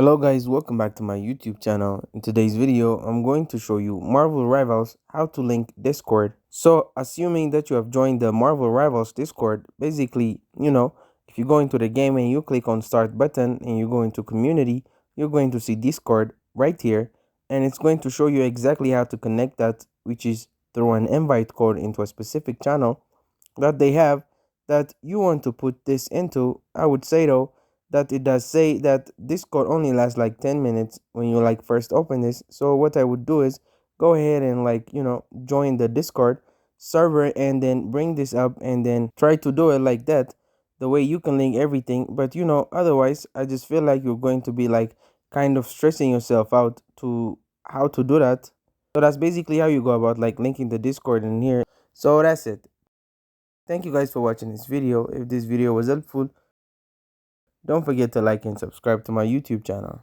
Hello guys, welcome back to my YouTube channel. In today's video, I'm going to show you Marvel Rivals how to link Discord. So, assuming that you have joined the Marvel Rivals Discord, basically, if you go into the game and you click on start button and you go into community, you're going to see Discord right here, and it's going to show you exactly how to connect that, which is through an invite code into a specific channel that they have that you want to put this into. I would say though that it does say that Discord only lasts like 10 minutes when you like first open this. So what I would do is go ahead and join the Discord server and then bring this up and then try to do it like that, the way you can link everything. But otherwise I just feel like you're going to be like kind of stressing yourself out to how to do that. So that's basically how you go about like linking the Discord in here. So that's it. Thank you guys for watching this video. If this video was helpful, don't forget to like and subscribe to my YouTube channel.